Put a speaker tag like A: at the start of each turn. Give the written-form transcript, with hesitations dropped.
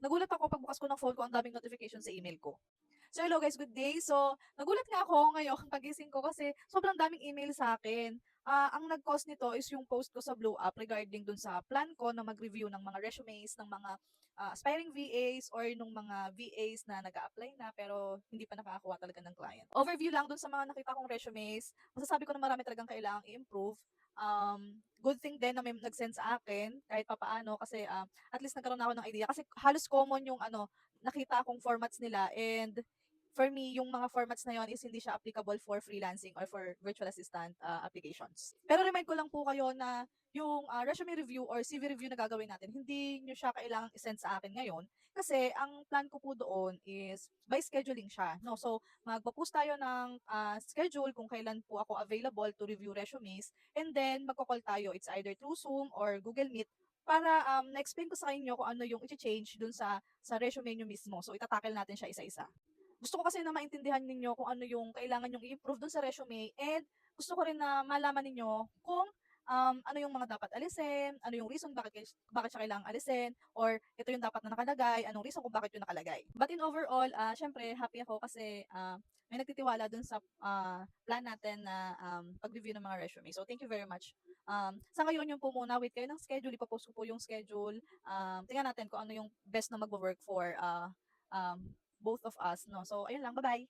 A: Nagulat ako pagbukas ko ng phone ko, ang daming notification sa email ko. So hello guys, good day. So nagulat nga ako ngayon pagising ko kasi sobrang daming email sa akin. Ang nag-cause nito is yung post ko sa Blue App regarding dun sa plan ko na mag-review ng mga resumes ng mga aspiring VAs or nung mga VAs na nag apply na pero hindi pa nakakakuha talaga ng client. Overview lang dun sa mga nakita kong resumes. Masasabi ko na marami talagang kailangang i-improve. Good thing din na may nag-send sa akin kahit papaano kasi at least nagkaroon ako ng idea kasi halos common yung nakita akong formats nila, and for me, yung mga formats na yon is hindi siya applicable for freelancing or for virtual assistant applications. Pero remind ko lang po kayo na yung resume review or CV review na gagawin natin, hindi nyo siya kailangang isend sa akin ngayon kasi ang plan ko po doon is by scheduling siya. No? So, magpo-post tayo ng schedule kung kailan po ako available to review resumes, and then magko-call tayo. It's either through Zoom or Google Meet para na-explain ko sa inyo kung ano yung i-change dun sa resume nyo mismo. So, itatakil natin siya isa-isa. Gusto ko kasi na maintindihan ninyo kung ano yung kailangan nyong i-improve dun sa resume, and gusto ko rin na malaman ninyo kung ano yung mga dapat alisin, ano yung reason bakit siya kailangang alisin, or ito yung dapat na nakalagay, anong reason kung bakit yung nakalagay. But in overall, syempre happy ako kasi may nagtitiwala dun sa plan natin na pag-review ng mga resume. So thank you very much. Sa ngayon yung po muna, wait kayo ng schedule, ipopost ko po yung schedule. Tingnan natin kung ano yung best na mag-work for both of us, no? So, ayun lang. Bye-bye.